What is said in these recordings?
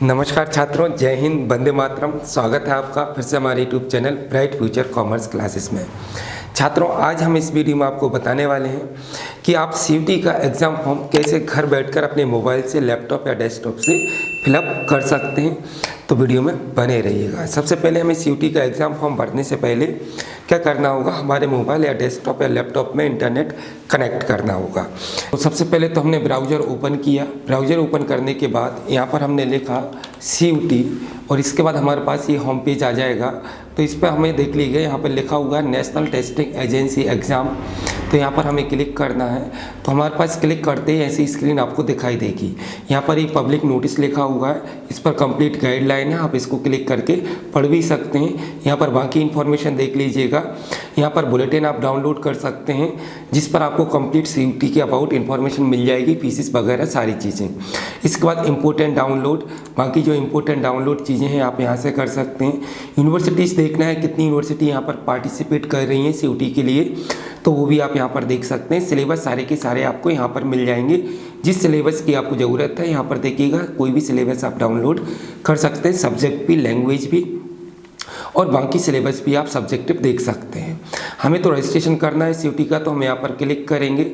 नमस्कार छात्रों, जय हिंद, वंदे मातरम। स्वागत है आपका फिर से हमारे YouTube channel bright future commerce classes में। छात्रों, आज हम इस वीडियो में आपको बताने वाले हैं कि आप सीयूटी का एग्ज़ाम फॉर्म कैसे घर बैठकर अपने मोबाइल से, लैपटॉप या डेस्कटॉप से फिलअप कर सकते हैं। तो वीडियो में बने रहिएगा। सबसे पहले हमें सीयूटी का एग्ज़ाम फॉर्म भरने से पहले क्या करना होगा, हमारे मोबाइल या डेस्कटॉप या लैपटॉप में इंटरनेट कनेक्ट करना होगा। तो सबसे पहले तो हमने ब्राउज़र ओपन किया। ब्राउज़र ओपन करने के बाद यहाँ पर हमने लिखा सीयूटी और इसके बाद हमारे पास ये होम पेज आ जाएगा। तो इस पर हमें देख लीजिए, यहाँ पर लिखा हुआ है नेशनल टेस्टिंग एजेंसी एग्ज़ाम। तो यहाँ पर हमें क्लिक करना है। तो हमारे पास क्लिक करते ही ऐसी स्क्रीन आपको दिखाई देगी। यहाँ पर एक पब्लिक नोटिस लिखा हुआ है, इस पर कंप्लीट गाइडलाइन है, आप इसको क्लिक करके पढ़ भी सकते हैं। यहाँ पर बाकी इन्फॉर्मेशन देख लीजिएगा। यहाँ पर बुलेटिन आप डाउनलोड कर सकते हैं, जिस पर आपको कंप्लीट सीयूटी के अबाउट इन्फॉर्मेशन मिल जाएगी, फीसिस वगैरह सारी चीज़ें। इसके बाद इम्पोर्टेंट डाउनलोड, बाकी जो इम्पोर्टेंट डाउनलोड चीज़ें हैं आप यहाँ से कर सकते हैं। यूनिवर्सिटीज़ देखना है, कितनी यूनिवर्सिटी यहाँ पर पार्टिसिपेट कर रही हैं सीयूटी के लिए, तो वो भी आप यहाँ पर देख सकते हैं। सिलेबस सारे के सारे आपको यहाँ पर मिल जाएंगे। जिस सिलेबस की आपको ज़रूरत है यहाँ पर देखिएगा, कोई भी सिलेबस आप डाउनलोड कर सकते हैं, सब्जेक्ट भी, लैंग्वेज भी और बाकी सिलेबस भी आप सब्जेक्टिव देख सकते हैं। हमें तो रजिस्ट्रेशन करना है सीयूटी का, तो हम यहाँ पर क्लिक करेंगे।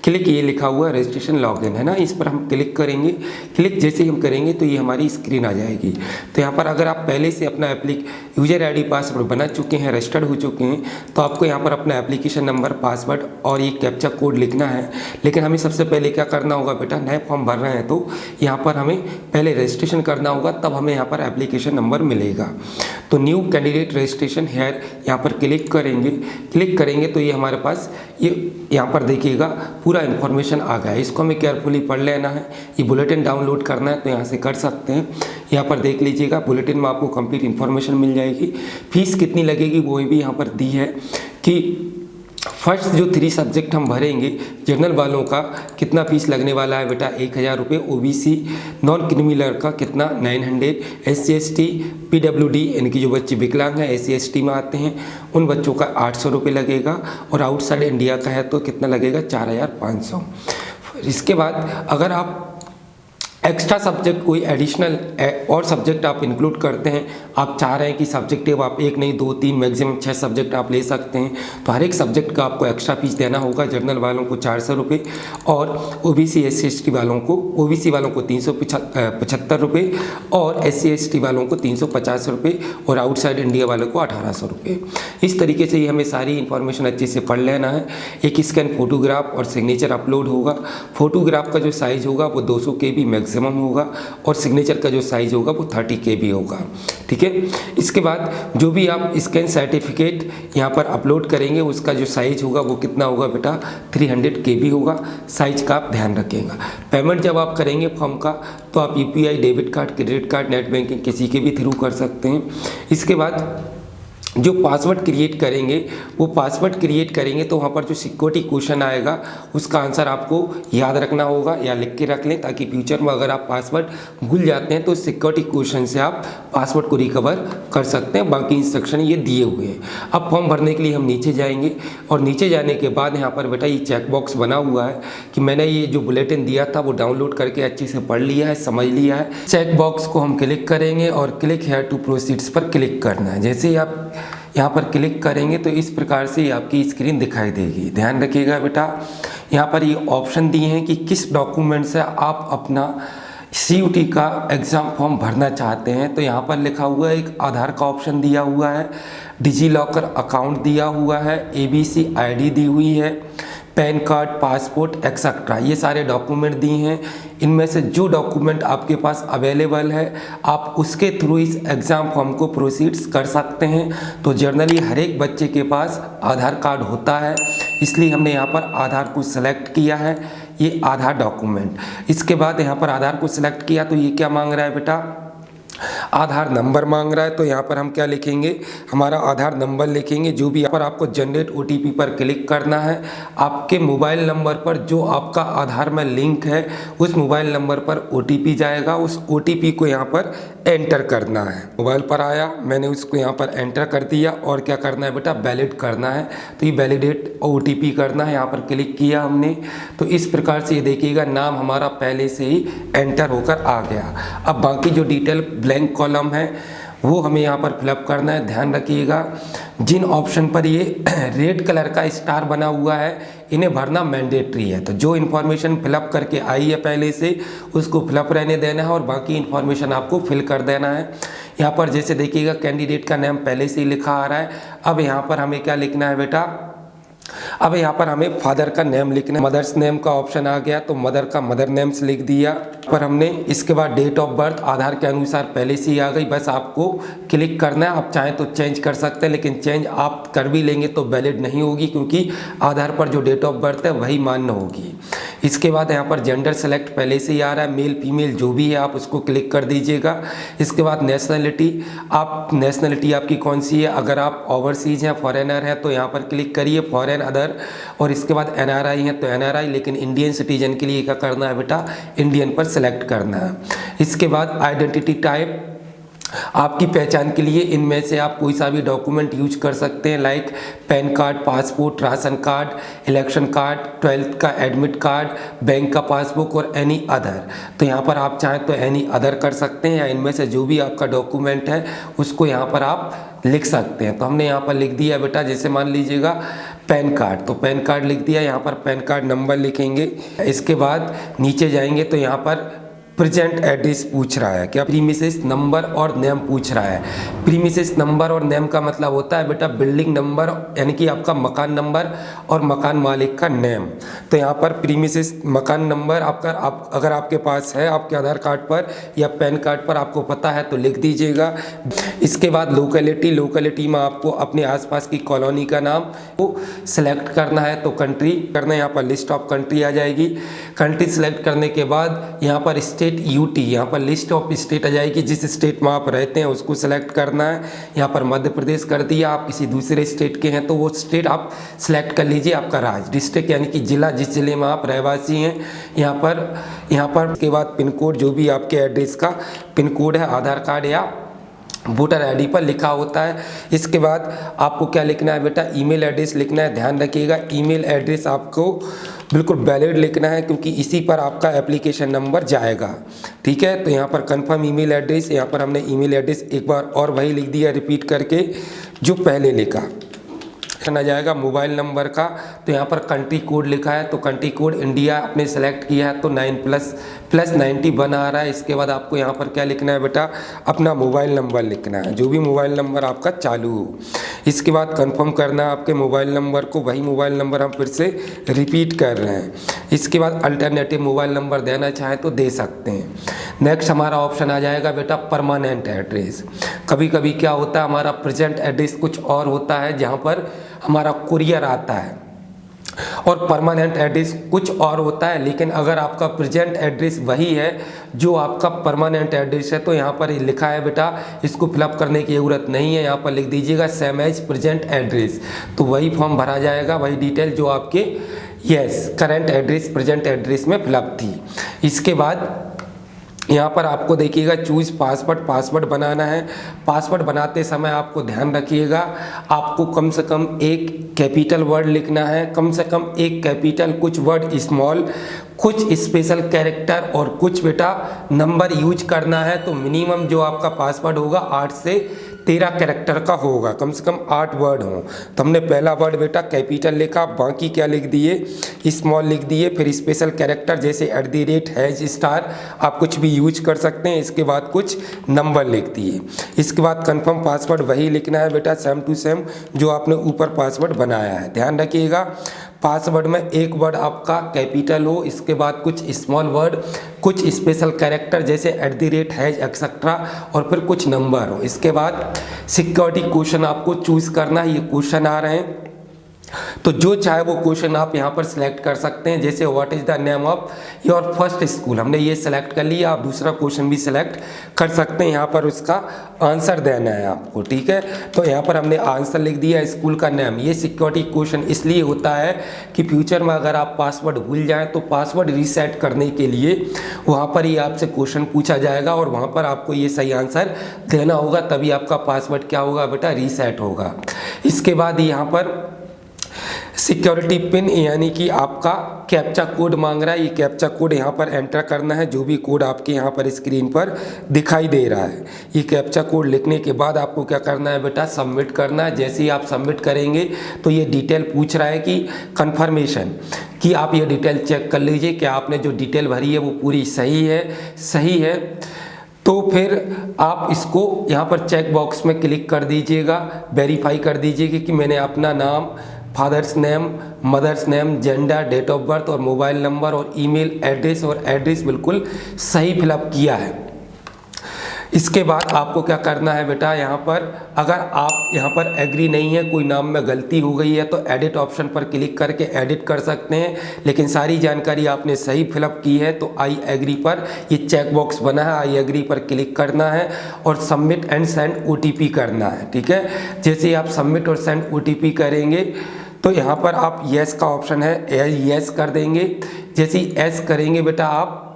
क्लिक ये लिखा हुआ है रजिस्ट्रेशन लॉगिन है ना, इस पर हम क्लिक करेंगे। क्लिक जैसे ही हम करेंगे तो ये हमारी स्क्रीन आ जाएगी। तो यहाँ पर अगर आप पहले से अपना यूजर आईडी पासवर्ड बना चुके हैं, रजिस्टर्ड हो चुके हैं, तो आपको यहाँ पर अपना एप्लीकेशन नंबर, पासवर्ड और ये कैप्चा कोड लिखना है। लेकिन हमें सबसे पहले क्या करना होगा बेटा, नए फॉर्म भर रहे हैं तो यहाँ पर हमें पहले रजिस्ट्रेशन करना होगा, तब हमें यहाँ पर एप्लीकेशन नंबर मिलेगा। तो न्यू कैंडिडेट रजिस्ट्रेशन हेयर यहाँ पर क्लिक करेंगे। क्लिक करेंगे तो ये हमारे पास ये यहाँ पर देखिएगा पूरा इन्फॉर्मेशन आ गया है। इसको हमें केयरफुली पढ़ लेना है। ये बुलेटिन डाउनलोड करना है तो यहाँ से कर सकते हैं। यहाँ पर देख लीजिएगा, बुलेटिन में आपको कंप्लीट इन्फॉर्मेशन मिल जाएगी। फीस कितनी लगेगी वो भी यहाँ पर दी है कि फर्स्ट जो 3 सब्जेक्ट हम भरेंगे, जनरल वालों का कितना फीस लगने वाला है बेटा, 1000 रुपये। ओबीसी नॉन क्रिमिनल का कितना, 900। SC ST PWD इनकी जो बच्चे विकलांग हैं, SC ST में आते हैं, उन बच्चों का 800 रुपये लगेगा। और आउटसाइड इंडिया का है तो कितना लगेगा, 4500। इसके बाद अगर आप एक्स्ट्रा सब्जेक्ट कोई एडिशनल और सब्जेक्ट आप इंक्लूड करते हैं, आप चाह रहे हैं कि सब्जेक्टिव आप 1 नहीं 2 3 मैक्सिमम 6 सब्जेक्ट आप ले सकते हैं, तो हर एक सब्जेक्ट का आपको एक्स्ट्रा फीस देना होगा। जनरल वालों को 400 रुपये और OBC SC ST वालों को, OBC वालों को 375 रुपये और SC ST वालों को 350 रुपये और आउटसाइड इंडिया वालों को 1800 रुपये। इस तरीके से ये हमें सारी इन्फॉर्मेशन अच्छे से पढ़ लेना है। एक स्कैन फोटोग्राफ और सिग्नेचर अपलोड होगा। फोटोग्राफ का जो साइज़ होगा वो 200 KB मैक्सिमम होगा और सिग्नेचर का जो साइज होगा वो 30 KB होगा। ठीक है। इसके बाद जो भी आप स्कैन सर्टिफिकेट यहाँ पर अपलोड करेंगे, उसका जो साइज होगा वो कितना होगा बेटा, 300 KB होगा। साइज का आप ध्यान रखिएगा। पेमेंट जब आप करेंगे फॉर्म का, तो आप UPI, debit card, credit card, net banking किसी के भी थ्रू कर सकते हैं। इसके बाद जो पासवर्ड क्रिएट करेंगे, वो पासवर्ड क्रिएट करेंगे तो वहाँ पर जो सिक्योरिटी क्वेश्चन आएगा उसका आंसर आपको याद रखना होगा या लिख के रख लें, ताकि फ्यूचर में अगर आप पासवर्ड भूल जाते हैं तो सिक्योरिटी क्वेश्चन से आप पासवर्ड को रिकवर कर सकते हैं। बाकी इंस्ट्रक्शन ये दिए हुए हैं। अब फॉर्म भरने के लिए हम नीचे जाएंगे और नीचे जाने के बाद यहाँ पर बेटा ये चेक बॉक्स बना हुआ है कि मैंने ये जो बुलेटिन दिया था वो डाउनलोड करके अच्छे से पढ़ लिया है, समझ लिया है। चेक बॉक्स को हम क्लिक करेंगे और क्लिक हेयर टू प्रोसीड्स पर क्लिक करना है। जैसे ही आप यहाँ पर क्लिक करेंगे तो इस प्रकार से आपकी स्क्रीन दिखाई देगी। ध्यान रखिएगा बेटा, यहाँ पर ये ऑप्शन दिए हैं कि किस डॉक्यूमेंट से आप अपना सीयूटी का एग्ज़ाम फॉर्म भरना चाहते हैं। तो यहाँ पर लिखा हुआ है, एक आधार का ऑप्शन दिया हुआ है, डिजी लॉकर अकाउंट दिया हुआ है, ABC ID दी हुई है, पैन कार्ड, पासपोर्ट एक्सेट्रा, ये सारे डॉक्यूमेंट दिए हैं। इनमें से जो डॉक्यूमेंट आपके पास अवेलेबल है आप उसके थ्रू इस एग्ज़ाम फॉर्म को प्रोसीड्स कर सकते हैं। तो जनरली हर एक बच्चे के पास आधार कार्ड होता है, इसलिए हमने यहाँ पर आधार को सेलेक्ट किया है, ये आधार डॉक्यूमेंट। इसके बाद यहाँ पर आधार को सिलेक्ट किया तो ये क्या मांग रहा है बेटा, आधार नंबर मांग रहा है, तो यहाँ पर हम क्या लिखेंगे, हमारा आधार नंबर लिखेंगे। जो भी यहाँ पर आपको जनरेट ओटीपी पर क्लिक करना है। आपके मोबाइल नंबर पर जो आपका आधार में लिंक है उस मोबाइल नंबर पर ओटीपी जाएगा, उस ओटीपी को यहाँ पर एंटर करना है। मोबाइल पर आया, मैंने उसको यहाँ पर एंटर कर दिया और क्या करना है बेटा, वैलिड करना है। तो ये वैलिडेट ओटीपी करना है, यहाँ पर क्लिक किया हमने। तो इस प्रकार से ये देखिएगा नाम हमारा पहले से ही एंटर होकर आ गया। अब बाकी जो डिटेल ब्लैंक कॉलम है वो हमें यहाँ पर फिलअप करना है। ध्यान रखिएगा जिन ऑप्शन पर ये रेड कलर का स्टार बना हुआ है इन्हें भरना मैंडेटरी है। तो जो इन्फॉर्मेशन फिलअप करके आई है पहले से उसको फिलअप रहने देना है और बाकी इन्फॉर्मेशन आपको फिल कर देना है। यहाँ पर जैसे देखिएगा कैंडिडेट का नाम पहले से ही लिखा आ रहा है। अब यहाँ पर हमें क्या लिखना है बेटा, अब यहाँ पर हमें फादर का नेम लिखना है। मदर्स नेम का ऑप्शन आ गया तो मदर का मदर नेम्स लिख दिया पर हमने। इसके बाद डेट ऑफ बर्थ आधार के अनुसार पहले से ही आ गई, बस आपको क्लिक करना है। आप चाहें तो चेंज कर सकते हैं, लेकिन चेंज आप कर भी लेंगे तो वैलिड नहीं होगी क्योंकि आधार पर जो डेट ऑफ बर्थ है वही मान्य होगी। इसके बाद यहाँ पर जेंडर सेलेक्ट पहले से ही आ रहा है, मेल फीमेल जो भी है आप उसको क्लिक कर दीजिएगा। इसके बाद नेशनलिटी, आप नेशनलिटी आपकी कौन सी है, अगर आप ओवरसीज हैं फॉरेनर हैं तो यहाँ पर क्लिक करिए फॉरेन अदर। और इसके बाद एनआरआई हैं तो एनआरआई, लेकिन इंडियन सिटीजन के लिए क्या करना है बेटा, इंडियन पर सेलेक्ट करना है। इसके बाद आइडेंटिटी टाइप, आपकी पहचान के लिए इनमें से आप कोई सा भी डॉक्यूमेंट यूज कर सकते हैं, like pan card, passport, ration card, election card, 12th का एडमिट कार्ड, बैंक का पासबुक और एनी अदर। तो यहाँ पर आप चाहें तो एनी अदर कर सकते हैं या इनमें से जो भी आपका डॉक्यूमेंट है उसको यहाँ पर आप लिख सकते हैं। तो हमने यहाँ पर लिख दिया बेटा, जैसे मान लीजिएगा पैन कार्ड, तो पैन कार्ड लिख दिया। यहाँ पर पैन कार्ड नंबर लिखेंगे। इसके बाद नीचे जाएंगे तो यहाँ पर प्रेजेंट एड्रेस पूछ रहा है, क्या प्रीमिसेस नंबर और नेम पूछ रहा है। प्रीमिसेस नंबर और नेम का मतलब होता है बेटा बिल्डिंग नंबर, यानी कि आपका मकान नंबर और मकान मालिक का नेम। तो यहाँ पर प्रीमिसेस मकान नंबर आपका अगर आपके पास है आपके आधार कार्ड पर या पैन कार्ड पर आपको पता है तो लिख दीजिएगा। इसके बाद लोकेलिटी, लोकेलिटी में आपको अपने आसपास की कॉलोनी का नाम को सिलेक्ट करना है। तो कंट्री करना है, यहाँ पर लिस्ट ऑफ कंट्री आ जाएगी। कंट्री सिलेक्ट करने के बाद यहाँ पर स्टेट यूटी, यहाँ पर लिस्ट ऑफ स्टेट आ जाएगी, जिस स्टेट में आप रहते हैं उसको सेलेक्ट करना है। यहाँ पर मध्य प्रदेश कर दिया, आप किसी दूसरे स्टेट के हैं तो वो स्टेट आप सेलेक्ट कर लीजिए। आपका राज्य, डिस्ट्रिक्ट यानी कि जिला, जिस जिले में आप रहवासी हैं यहाँ पर उसके बाद पिन कोड, जो भी आपके एड्रेस का पिन कोड है आधार कार्ड या वोटर आईडी पर लिखा होता है। इसके बाद आपको क्या लिखना है बेटा, ईमेल एड्रेस लिखना है। ध्यान रखिएगा ईमेल एड्रेस आपको बिल्कुल वैलिड लिखना है क्योंकि इसी पर आपका एप्लीकेशन नंबर जाएगा, ठीक है। तो यहाँ पर कंफर्म ईमेल एड्रेस, यहाँ पर हमने ईमेल एड्रेस एक बार और वही लिख दिया रिपीट करके जो पहले लिखा। आ जाएगा मोबाइल नंबर का, तो यहाँ पर कंट्री कोड लिखा है तो कंट्री कोड इंडिया आपने सेलेक्ट किया है तो 9+91 आ रहा है। इसके बाद आपको यहाँ पर क्या लिखना है बेटा, अपना मोबाइल नंबर लिखना है, जो भी मोबाइल नंबर आपका चालू हो। इसके बाद कंफर्म करना है आपके मोबाइल नंबर को, वही मोबाइल नंबर हम फिर से रिपीट कर रहे हैं। इसके बाद अल्टरनेटिव मोबाइल नंबर देना चाहें तो दे सकते हैं। नेक्स्ट हमारा ऑप्शन आ जाएगा बेटा परमानेंट एड्रेस। कभी कभी क्या होता है हमारा प्रेजेंट एड्रेस कुछ और होता है जहाँ पर हमारा कुरियर आता है और परमानेंट एड्रेस कुछ और होता है, लेकिन अगर आपका प्रेजेंट एड्रेस वही है जो आपका परमानेंट एड्रेस है तो यहाँ पर लिखा है बेटा इसको फिलअप करने की ज़रूरत नहीं है। यहाँ पर लिख दीजिएगा सेम एज प्रेजेंट एड्रेस, तो वही फॉर्म भरा जाएगा, वही डिटेल जो आपके करंट एड्रेस प्रेजेंट एड्रेस में फिलअप थी। इसके बाद यहाँ पर आपको देखिएगा चूज पासवर्ड बनाना है। पासवर्ड बनाते समय आपको ध्यान रखिएगा आपको कम से कम एक कैपिटल वर्ड लिखना है, कम से कम एक कैपिटल, कुछ वर्ड स्मॉल, कुछ स्पेशल कैरेक्टर और कुछ बेटा नंबर यूज करना है। तो मिनिमम जो आपका पासवर्ड होगा 8 से 13 कैरेक्टर का होगा, कम से कम 8 वर्ड हों। तो हमने पहला वर्ड बेटा कैपिटल लिखा, बाकी क्या लिख दिए स्मॉल लिख दिए, फिर स्पेशल कैरेक्टर जैसे @ आप कुछ भी यूज कर सकते हैं। इसके बाद कुछ नंबर लिख दिए। इसके बाद कंफर्म पासवर्ड वही लिखना है बेटा सेम टू सेम जो आपने ऊपर पासवर्ड बनाया है। ध्यान रखिएगा पासवर्ड में एक वर्ड आपका कैपिटल हो, इसके बाद कुछ स्मॉल वर्ड, कुछ स्पेशल कैरेक्टर जैसे @ एक्सेट्रा और फिर कुछ नंबर हो। इसके बाद सिक्योरिटी क्वेश्चन आपको चूज करना है। ये क्वेश्चन आ रहे हैं तो जो चाहे वो क्वेश्चन आप यहाँ पर सिलेक्ट कर सकते हैं। जैसे what is the name of your first school, हमने ये सिलेक्ट कर लिया, आप दूसरा क्वेश्चन भी सिलेक्ट कर सकते हैं। यहाँ पर उसका आंसर देना है आपको, ठीक है। तो यहाँ पर हमने आंसर लिख दिया, स्कूल का नेम। ये सिक्योरिटी क्वेश्चन इसलिए होता है कि फ्यूचर में अगर आप पासवर्ड भूल जाएँ तो पासवर्ड रीसेट करने के लिए वहाँ पर ही आपसे क्वेश्चन पूछा जाएगा और वहाँ पर आपको ये सही आंसर देना होगा, तभी आपका पासवर्ड क्या होगा बेटा, रीसेट होगा। इसके बाद यहाँ पर सिक्योरिटी पिन यानी कि आपका कैप्चा कोड मांग रहा है। ये कैप्चा कोड यहाँ पर एंटर करना है, जो भी कोड आपके यहाँ पर स्क्रीन पर दिखाई दे रहा है। ये कैप्चा कोड लिखने के बाद आपको क्या करना है बेटा, सबमिट करना है। जैसे ही आप सबमिट करेंगे तो ये डिटेल पूछ रहा है कि कंफर्मेशन, कि आप ये डिटेल चेक कर लीजिए कि आपने जो डिटेल भरी है वो पूरी सही है। तो फिर आप इसको यहाँ पर चेक बॉक्स में क्लिक कर दीजिएगा, वेरीफाई कर दीजिएगा कि मैंने अपना नाम, father's name, mother's name, gender, date of birth और मोबाइल नंबर और ईमेल एड्रेस बिल्कुल सही फिलअप किया है। इसके बाद आपको क्या करना है बेटा, यहाँ पर अगर आप यहाँ पर एग्री नहीं है, कोई नाम में गलती हो गई है, तो एडिट ऑप्शन पर क्लिक करके एडिट कर सकते हैं। लेकिन सारी जानकारी आपने सही फिलअप की है तो आई एग्री पर ये चेक बॉक्स बना है, आई एग्री पर क्लिक करना है और सबमिट एंड सेंड OTP करना है, ठीक है। जैसे ही आप सबमिट और सेंड OTP करेंगे तो यहाँ पर आप येस का ऑप्शन है, येस कर देंगे। जैसे ही येस करेंगे बेटा आप,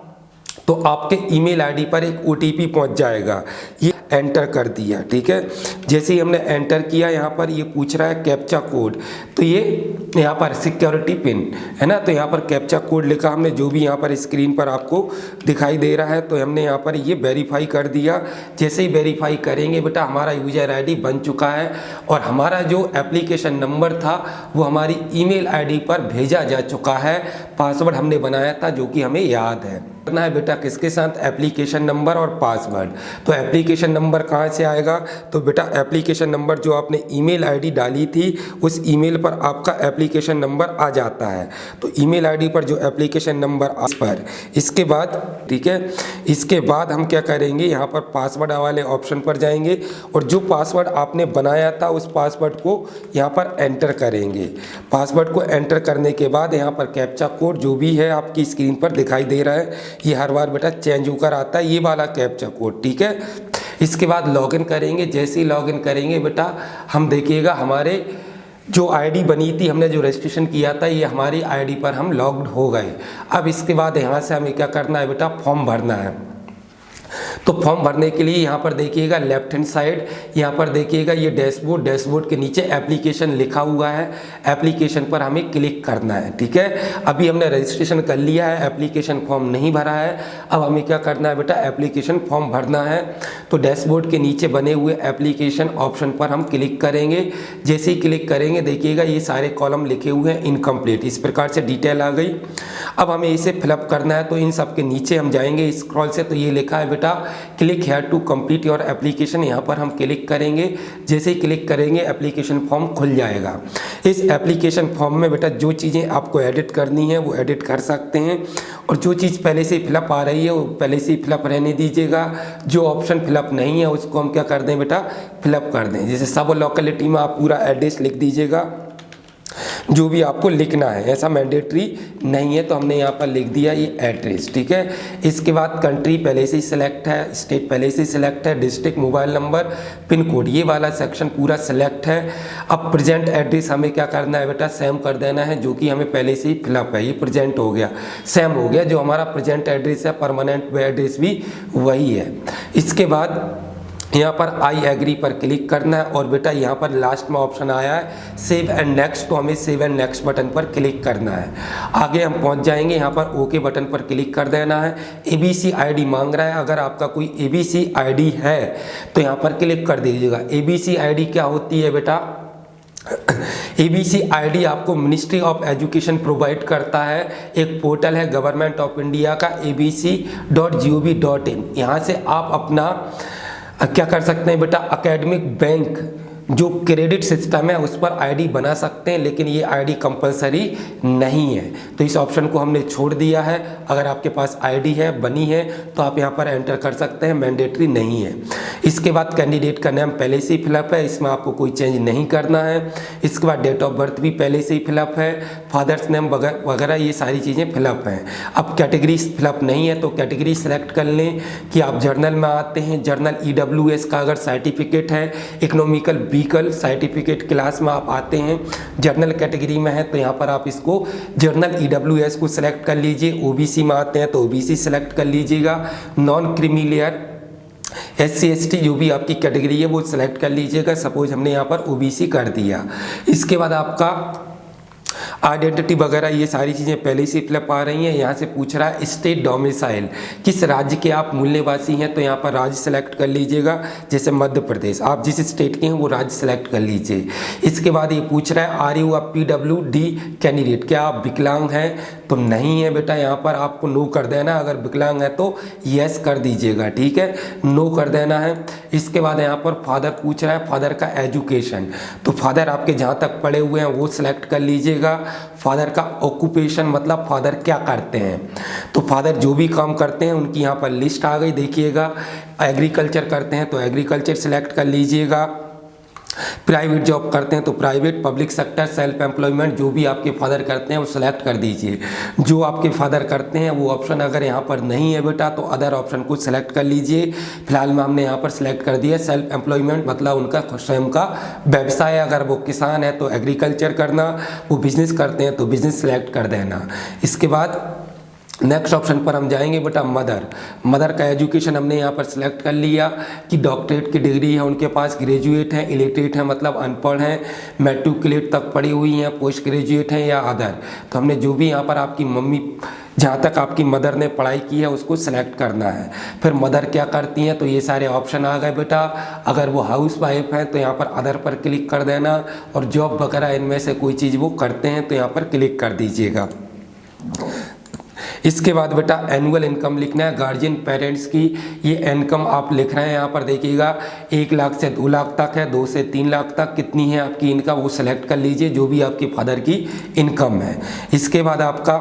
तो आपके ईमेल आईडी पर एक OTP पहुंच जाएगा। ये एंटर कर दिया, ठीक है। जैसे ही हमने एंटर किया, यहाँ पर ये पूछ रहा है कैप्चा कोड, तो ये यहाँ पर सिक्योरिटी पिन है ना, तो यहाँ पर कैप्चा कोड लिखा हमने, जो भी यहाँ पर स्क्रीन पर आपको दिखाई दे रहा है। तो हमने यहाँ पर ये वेरीफाई कर दिया। जैसे ही वेरीफाई करेंगे बेटा, हमारा यूजर आईडी बन चुका है और हमारा जो एप्लीकेशन नंबर था वो हमारी ईमेल आईडी पर भेजा जा चुका है। पासवर्ड हमने बनाया था जो कि हमें याद है। करना है बेटा किसके साथ, एप्लीकेशन नंबर और पासवर्ड। तो एप्लीकेशन नंबर कहाँ से आएगा, तो बेटा एप्लीकेशन नंबर जो आपने ईमेल आईडी डाली थी उस ईमेल पर आपका एप्लीकेशन नंबर आ जाता है। तो ईमेल आईडी पर जो एप्लीकेशन नंबर पर, इसके बाद ठीक है, इसके बाद हम क्या करेंगे, यहाँ पर पासवर्ड वाले ऑप्शन पर जाएंगे और जो पासवर्ड आपने बनाया था उस पासवर्ड को यहाँ पर एंटर करेंगे। पासवर्ड को एंटर करने के बाद यहाँ पर कैप्चा कोड जो भी है आपकी स्क्रीन पर दिखाई दे रहा है, ये हर बार बेटा चेंज होकर आता है, ये वाला कैप्चा कोड, ठीक है। इसके बाद लॉगिन करेंगे। जैसे ही लॉगिन करेंगे बेटा, हम देखिएगा हमारे जो आईडी बनी थी, हमने जो रजिस्ट्रेशन किया था, ये हमारी आईडी पर हम लॉग्ड हो गए। अब इसके बाद यहाँ से हमें क्या करना है बेटा, फॉर्म भरना है। तो फॉर्म भरने के लिए यहाँ पर देखिएगा लेफ्ट हैंड साइड, यहाँ पर देखिएगा ये डैशबोर्ड के नीचे एप्लीकेशन लिखा हुआ है, एप्लीकेशन पर हमें क्लिक करना है, ठीक है। अभी हमने रजिस्ट्रेशन कर लिया है, एप्लीकेशन फॉर्म नहीं भरा है। अब हमें क्या करना है बेटा, एप्लीकेशन फॉर्म भरना है। तो डैशबोर्ड के नीचे बने हुए एप्लीकेशन ऑप्शन पर हम क्लिक करेंगे। जैसे ही क्लिक करेंगे देखिएगा ये सारे कॉलम लिखे हुए हैं इनकम्प्लीट, इस प्रकार से डिटेल आ गई। अब हमें इसे फिलअप करना है, तो इन सब के नीचे हम जाएंगे स्क्रॉल से, तो ये लिखा है बेटा click here to complete your application, यहाँ पर हम क्लिक करेंगे। जैसे ही क्लिक करेंगे एप्लीकेशन फॉर्म खुल जाएगा। इस एप्लीकेशन फॉर्म में बेटा जो चीज़ें आपको एडिट करनी है वो एडिट कर सकते हैं और जो चीज़ पहले से फिलअप आ रही है वो पहले से फिलअप रहने दीजिएगा। जो ऑप्शन फिलअप नहीं है उसको हम क्या कर दें बेटा, फिलअप कर दें। जैसे सब लोकेलिटी में आप पूरा एड्रेस लिख दीजिएगा, जो भी आपको लिखना है, ऐसा मैंडेटरी नहीं है, तो हमने यहाँ पर लिख दिया ये एड्रेस, ठीक है। इसके बाद कंट्री पहले से ही सिलेक्ट है, स्टेट पहले से ही सिलेक्ट है, district, mobile number, pin code, ये वाला सेक्शन पूरा सिलेक्ट है। अब प्रेजेंट एड्रेस हमें क्या करना है बेटा, सेम कर देना है, जो कि हमें पहले से ही फिलअप है। ये प्रेजेंट हो गया, सेम हो गया। जो हमारा प्रेजेंट एड्रेस है, परमानेंट एड्रेस भी वही है। इसके बाद यहाँ पर आई एग्री पर क्लिक करना है और बेटा यहाँ पर लास्ट में ऑप्शन आया है सेव एंड नेक्स्ट, तो हमें सेव एंड नेक्स्ट बटन पर क्लिक करना है। आगे हम पहुँच जाएंगे, यहाँ पर ओके बटन पर क्लिक कर देना है। ABC ID मांग रहा है, अगर आपका कोई ABC ID है तो यहाँ पर क्लिक कर दीजिएगा। ABC ID क्या होती है बेटा, ABC ID आपको मिनिस्ट्री ऑफ एजुकेशन प्रोवाइड करता है। एक पोर्टल है गवर्नमेंट ऑफ इंडिया का abc.gov.in, यहाँ से आप अपना क्या कर सकते हैं बेटा, एकेडमिक बैंक जो क्रेडिट सिस्टम है उस पर आईडी बना सकते हैं, लेकिन ये आईडी कंपलसरी नहीं है। तो इस ऑप्शन को हमने छोड़ दिया है। अगर आपके पास आईडी है, बनी है, तो आप यहाँ पर एंटर कर सकते हैं, मैंडेटरी नहीं है। इसके बाद कैंडिडेट का नाम पहले से ही फिलअप है, इसमें आपको कोई चेंज नहीं करना है। इसके बाद डेट ऑफ बर्थ भी पहले से ही फिलअप है, फादर्स नेम वगैरह ये सारी चीज़ें फिलअप हैं। अब कैटेगरी फिलअप नहीं है तो कैटेगरी सेलेक्ट कर लें कि आप जर्नल में आते हैं, जर्नल EWS का अगर सर्टिफिकेट है, इकोनॉमिकल व्हीकल सर्टिफिकेट क्लास में आप आते हैं, जर्नल कैटेगरी में है तो यहाँ पर आप इसको जर्नल EWS को सिलेक्ट कर लीजिए। OBC में आते हैं तो OBC सेलेक्ट कर लीजिएगा। Non creamy layer SC ST जो भी आपकी कैटेगरी है वो सिलेक्ट कर लीजिएगा। सपोज हमने यहाँ पर OBC कर दिया। इसके बाद आपका आइडेंटिटी वगैरह ये सारी चीज़ें पहले से फिलअप आ रही हैं। यहाँ से पूछ रहा है स्टेट डोमिसाइल, किस राज्य के आप मूल निवासी हैं, तो यहाँ पर राज्य सेलेक्ट कर लीजिएगा। जैसे मध्य प्रदेश, आप जिस स्टेट के हैं वो राज्य सेलेक्ट कर लीजिए। इसके बाद ये पूछ रहा है are you a PWD candidate, क्या आप विकलांग हैं, तो नहीं है बेटा, यहाँ पर आपको नो कर देना। अगर विकलांग है तो यस कर दीजिएगा, ठीक है, नो कर देना है। इसके बाद यहाँ पर फादर पूछ रहा है, फादर का एजुकेशन, तो फादर आपके जहाँ तक पढ़े हुए हैं वो सिलेक्ट कर लीजिएगा। फादर का ऑक्यूपेशन मतलब फादर क्या करते हैं, तो फादर जो भी काम करते हैं उनकी यहाँ पर लिस्ट आ गई, देखिएगा। एग्रीकल्चर करते हैं तो एग्रीकल्चर सिलेक्ट कर लीजिएगा। प्राइवेट जॉब करते हैं तो private, public sector, self employment जो भी आपके फादर करते हैं वो सिलेक्ट कर दीजिए। जो आपके फादर करते हैं वो ऑप्शन अगर यहाँ पर नहीं है बेटा तो अदर ऑप्शन को सिलेक्ट कर लीजिए। फिलहाल में हमने यहाँ पर सिलेक्ट कर दिया सेल्फ एम्प्लॉयमेंट, मतलब उनका स्वयं का व्यवसाय। अगर वो किसान है तो एग्रीकल्चर करना, वो बिजनेस करते हैं तो बिजनेस सिलेक्ट कर देना। इसके बाद नेक्स्ट ऑप्शन पर हम जाएंगे बेटा मदर का एजुकेशन हमने यहाँ पर सिलेक्ट कर लिया कि डॉक्टरेट की डिग्री है उनके पास, ग्रेजुएट हैं, इलिटरेट हैं मतलब अनपढ़ हैं, मैट्रिकुलेट तक पढ़ी हुई हैं, पोस्ट ग्रेजुएट हैं या अदर। तो हमने जो भी यहाँ पर आपकी मम्मी जहाँ तक आपकी मदर ने पढ़ाई की है उसको सिलेक्ट करना है। फिर मदर क्या करती हैं तो ये सारे ऑप्शन आ गए बेटा। अगर वो हाउस वाइफ हैं तो यहाँ पर अदर पर क्लिक कर देना, और जॉब वगैरह इनमें से कोई चीज़ वो करते हैं तो यहाँ पर क्लिक कर दीजिएगा। इसके बाद बेटा एनुअल इनकम लिखना है गार्जियन पेरेंट्स की। ये इनकम आप लिख रहे हैं यहाँ पर देखिएगा, 1 लाख से 2 लाख तक है, 2 से 3 लाख तक कितनी है आपकी इनकम वो सेलेक्ट कर लीजिए, जो भी आपके फादर की इनकम है। इसके बाद आपका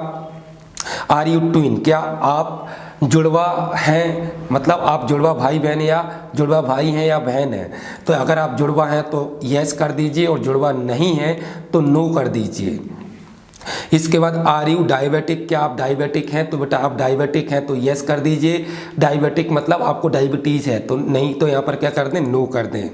आर यू ट्विन, क्या आप जुड़वा हैं, मतलब आप जुड़वा भाई बहन या जुड़वा भाई हैं या बहन हैं। तो अगर आप जुड़वा हैं तो यस कर दीजिए, और जुड़वा नहीं है तो नो कर दीजिए। इसके बाद आर यू डायबिटिक, क्या आप डायबिटिक हैं, तो बेटा आप डायबिटिक हैं तो यस कर दीजिए। डायबिटिक मतलब आपको डायबिटीज़ है, तो नहीं तो यहाँ पर क्या कर दें, नो कर दें।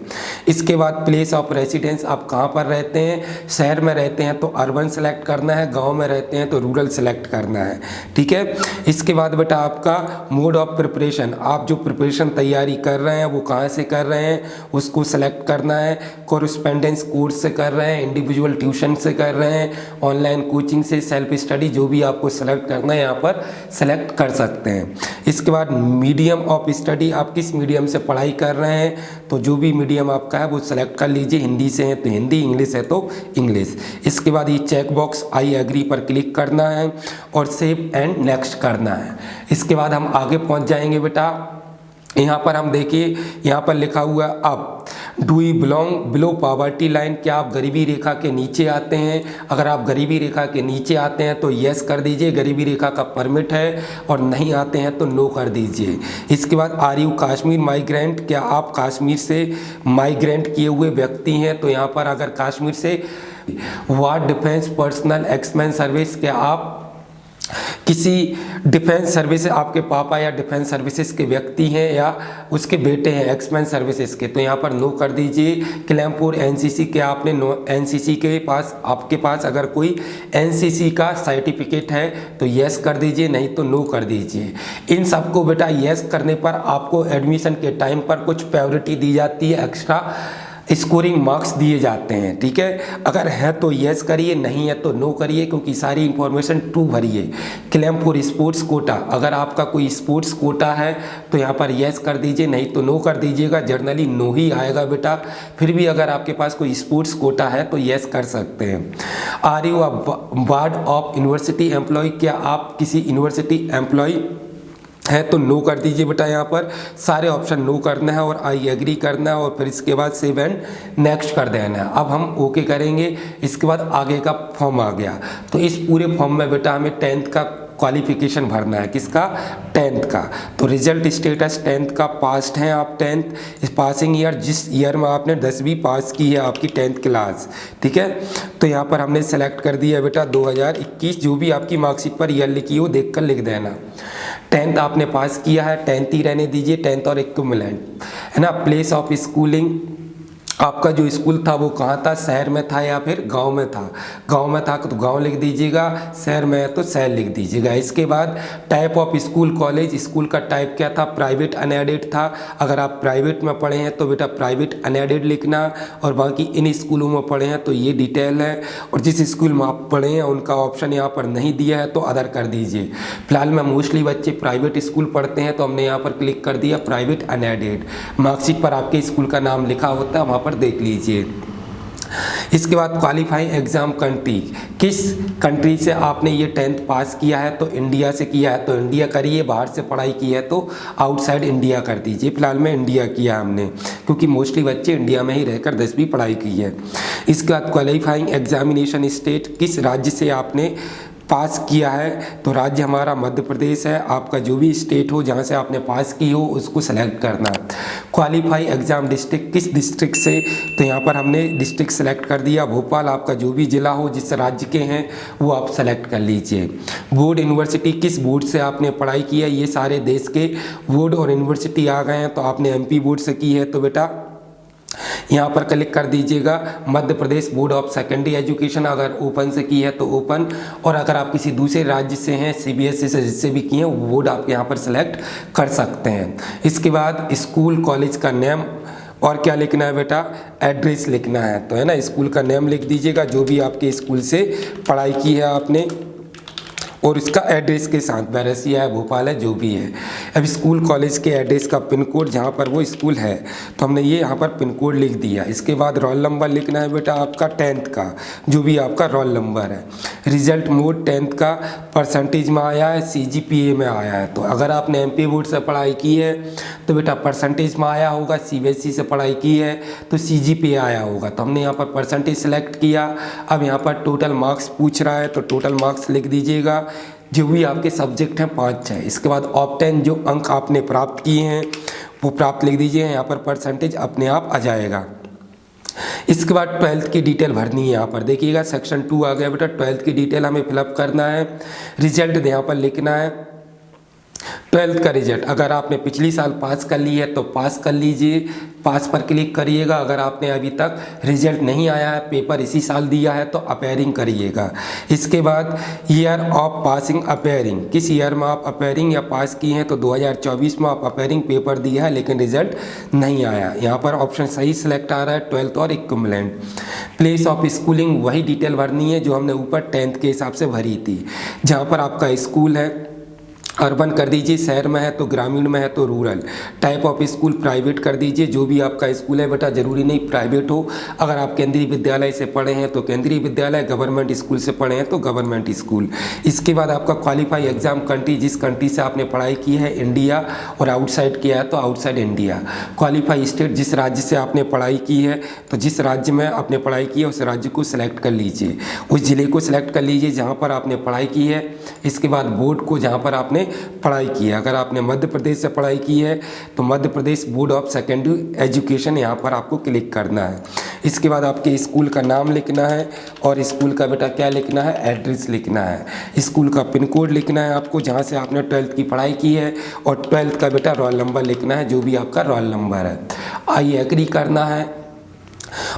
इसके बाद प्लेस ऑफ रेसिडेंस, आप कहाँ पर रहते हैं, शहर में रहते हैं तो अर्बन सेलेक्ट करना है, गांव में रहते हैं तो रूरल सेलेक्ट करना है, ठीक है। इसके बाद बेटा आपका मोड ऑफ प्रिपरेशन, आप जो प्रिपरेशन तैयारी कर रहे हैं वो कहाँ से कर रहे हैं उसको सेलेक्ट करना है। कोरिस्पेंडेंस कोर्स से कर रहे हैं, इंडिविजुअल ट्यूशन से कर रहे हैं, ऑनलाइन कोचिंग से, सेल्फ स्टडी, जो भी आपको सेलेक्ट करना है यहाँ पर सेलेक्ट कर सकते हैं। इसके बाद मीडियम ऑफ स्टडी, आप किस मीडियम से पढ़ाई कर रहे हैं, तो जो भी मीडियम आपका है वो सेलेक्ट कर लीजिए। हिंदी से है तो हिंदी, इंग्लिश है तो इंग्लिश। इसके बाद ये चेक बॉक्स आई एग्री पर क्लिक करना है और सेव एंड नेक्स्ट करना है। इसके बाद हम आगे पहुँच जाएंगे बेटा। यहाँ पर हम देखिए, यहाँ पर लिखा हुआ है अब do you belong below poverty line, क्या आप गरीबी रेखा के नीचे आते हैं। अगर आप गरीबी रेखा के नीचे आते हैं तो यस कर दीजिए, गरीबी रेखा का परमिट है, और नहीं आते हैं तो नो कर दीजिए। इसके बाद आर यू कश्मीर माइग्रेंट, क्या आप कश्मीर से माइग्रेंट किए हुए व्यक्ति हैं, तो यहाँ पर अगर कश्मीर से वार डिफेंस पर्सनल एक्सपेंस सर्विस, क्या आप किसी डिफेंस सर्विस, आपके पापा या डिफेंस सर्विसेज के व्यक्ति हैं या उसके बेटे हैं एक्सपेंस सर्विसेज के, तो यहाँ पर नो कर दीजिए। क्लैमपुर एनसीसी के, आपने नो एनसीसी के पास, आपके पास अगर कोई एनसीसी का सर्टिफिकेट है तो यस कर दीजिए, नहीं तो नो कर दीजिए। इन सबको बेटा यस करने पर आपको एडमिशन के टाइम पर कुछ प्रायोरिटी दी जाती है, एक्स्ट्रा स्कोरिंग मार्क्स दिए जाते हैं, ठीक है। अगर है तो यस करिए, नहीं है तो नो करिए, क्योंकि सारी इंफॉर्मेशन ट्रू भरिए। क्लेम फॉर स्पोर्ट्स कोटा, अगर आपका कोई स्पोर्ट्स कोटा है तो यहाँ पर यस कर दीजिए, नहीं तो नो कर दीजिएगा। जर्नली नो ही आएगा बेटा, फिर भी अगर आपके पास कोई स्पोर्ट्स कोटा है तो यस कर सकते हैं। Are you a ward of university employ, क्या आप किसी यूनिवर्सिटी एम्प्लॉय है तो नो कर दीजिए बेटा। यहाँ पर सारे ऑप्शन नो करना है और आई एग्री करना है, और फिर इसके बाद सेव एंड नेक्स्ट कर देना है। अब हम ओके करेंगे। इसके बाद आगे का फॉर्म आ गया, तो इस पूरे फॉर्म में बेटा हमें 10th का क्वालिफिकेशन भरना है, किसका, 10th का। तो रिजल्ट स्टेटस 10th का पास्ट हैं आप 10th, इस पासिंग ईयर जिस ईयर में आपने 10वीं पास की है आपकी 10th क्लास, ठीक है। तो यहाँ पर हमने सेलेक्ट कर दिया बेटा 2021, जो भी आपकी मार्कशीट पर ईयर लिखी हो देख कर लिख देना। 10th आपने पास किया है, 10th ही रहने दीजिए, 10th और इक्विवेलेंट है ना। प्लेस ऑफ स्कूलिंग, आपका जो स्कूल था वो कहाँ था, शहर में था या फिर गांव में था, गांव में था तो गांव लिख दीजिएगा, शहर में है तो शहर लिख दीजिएगा। इसके बाद type of school college, school का टाइप क्या था, प्राइवेट अनएडेड था। अगर आप प्राइवेट में पढ़े हैं तो बेटा प्राइवेट अनएडेड लिखना, और बाकी इन स्कूलों में पढ़े हैं तो ये डिटेल है, और जिस स्कूल में आप पढ़े हैं उनका ऑप्शन यहाँ पर नहीं दिया है तो अदर कर दीजिए। फिलहाल में मोस्टली बच्चे प्राइवेट स्कूल पढ़ते हैं तो हमने यहाँ पर क्लिक कर दिया प्राइवेट अनएडेड। मार्कशीट पर आपके स्कूल का नाम लिखा होता है, वहाँ पर देख लीजिए। इसके बाद क्वालिफाइंग एग्जाम कंट्री, किस कंट्री से आपने ये 10th पास किया है, तो इंडिया से किया है तो इंडिया करिए, बाहर से पढ़ाई की है तो आउटसाइड इंडिया कर दीजिए। फिलहाल में इंडिया किया हमने, क्योंकि मोस्टली बच्चे इंडिया में ही रहकर 10वीं पढ़ाई की है। इसके बाद क्वालिफाइंग एग्जामिनेशन स्टेट, किस राज्य से आपने पास किया है, तो राज्य हमारा मध्य प्रदेश है। आपका जो भी स्टेट हो जहाँ से आपने पास की हो उसको सेलेक्ट करना। क्वालिफाई एग्जाम डिस्ट्रिक्ट, किस डिस्ट्रिक्ट से, तो यहाँ पर हमने डिस्ट्रिक्ट सेलेक्ट कर दिया भोपाल। आपका जो भी ज़िला हो जिस राज्य के हैं वो आप सेलेक्ट कर लीजिए। बोर्ड यूनिवर्सिटी, किस बोर्ड से आपने पढ़ाई की है, ये सारे देश के बोर्ड और यूनिवर्सिटी आ गए हैं। तो आपने MP बोर्ड से की है तो बेटा यहाँ पर क्लिक कर दीजिएगा Madhya Pradesh board of secondary education. अगर ओपन से की है तो ओपन, और अगर आप किसी दूसरे राज्य से हैं CBSE से जिससे भी किए हैं वो बोर्ड आप यहाँ पर सेलेक्ट कर सकते हैं। इसके बाद स्कूल कॉलेज का नेम, और क्या लिखना है बेटा, एड्रेस लिखना है, तो है ना स्कूल का नेम लिख दीजिएगा जो भी आपके स्कूल से पढ़ाई की है आपने, और इसका एड्रेस के साथ, बैरसिया है, भोपाल है, जो भी है। अब स्कूल कॉलेज के एड्रेस का पिन कोड जहाँ पर वो स्कूल है तो हमने ये यहाँ पर पिन कोड लिख दिया। इसके बाद रोल नंबर लिखना है बेटा आपका 10th का, जो भी आपका रोल नंबर है। रिजल्ट मोड 10th का परसेंटेज में आया है, CGPA में आया है। तो अगर आपने MP बोर्ड से पढ़ाई की है तो बेटा परसेंटेज में आया होगा, CBSE से पढ़ाई की है तो CGPA आया होगा। तो हमने यहाँ पर परसेंटेज सेलेक्ट किया। अब यहाँ पर टोटल मार्क्स पूछ रहा है तो टोटल मार्क्स लिख दीजिएगा, जो भी आपके सब्जेक्ट हैं 5-6। इसके बाद ऑब्टेन, जो अंक आपने प्राप्त किए हैं वो प्राप्त लिख दीजिए, यहाँ पर परसेंटेज अपने आप आ जाएगा। इसके बाद 12th की डिटेल भरनी है। यहाँ पर देखिएगा सेक्शन 2 आ गया बेटा, 12th की डिटेल हमें फिलअप करना है। रिजल्ट यहाँ पर लिखना है 12th का रिजल्ट। अगर आपने पिछली साल पास कर ली है तो पास कर लीजिए, पास पर क्लिक करिएगा। अगर आपने अभी तक रिजल्ट नहीं आया है, पेपर इसी साल दिया है तो अपेयरिंग करिएगा। इसके बाद ईयर ऑफ पासिंग अपेयरिंग, किस ईयर में आप अपेयरिंग या पास की हैं, तो 2024 में आप अपेयरिंग पेपर दिया है लेकिन रिजल्ट नहीं आया। यहाँ पर ऑप्शन सही सिलेक्ट आ रहा है 12th और इक्विवेलेंट। प्लेस ऑफ स्कूलिंग, वही डिटेल भरनी है जो हमने ऊपर 10th के हिसाब से भरी थी। जहाँ पर आपका स्कूल है अर्बन कर दीजिए, शहर में है तो ग्रामीण में है तो rural. Type of school private कर दीजिए, जो भी आपका स्कूल है बेटा, जरूरी नहीं प्राइवेट हो। अगर आप केंद्रीय विद्यालय से पढ़े हैं तो केंद्रीय विद्यालय, गवर्नमेंट स्कूल से पढ़े हैं तो गवर्नमेंट स्कूल। इसके बाद आपका क्वालिफाई एग्जाम कंट्री, जिस कंट्री से आपने पढ़ाई की है इंडिया और आउटसाइड किया है तो आउटसाइड इंडिया। क्वालिफाई स्टेट, जिस राज्य से आपने पढ़ाई की है तो जिस राज्य में आपने पढ़ाई की है उस राज्य को सिलेक्ट कर लीजिए, उस जिले को सिलेक्ट कर लीजिए जहाँ पर आपने पढ़ाई की है। इसके बाद बोर्ड को जहाँ पर आपने पढ़ाई की है, अगर आपने मध्य प्रदेश से पढ़ाई की है तो Madhya Pradesh board of secondary education यहाँ पर आपको क्लिक करना है। इसके बाद आपके स्कूल का नाम लिखना है और स्कूल का बेटा क्या लिखना है, एड्रेस लिखना है। स्कूल का पिन कोड लिखना है आपको जहाँ से आपने 12th की पढ़ाई की है, और 12th का बेटा रोल नंबर लिखना है, जो भी आपका रोल नंबर है। आई एग्री करना है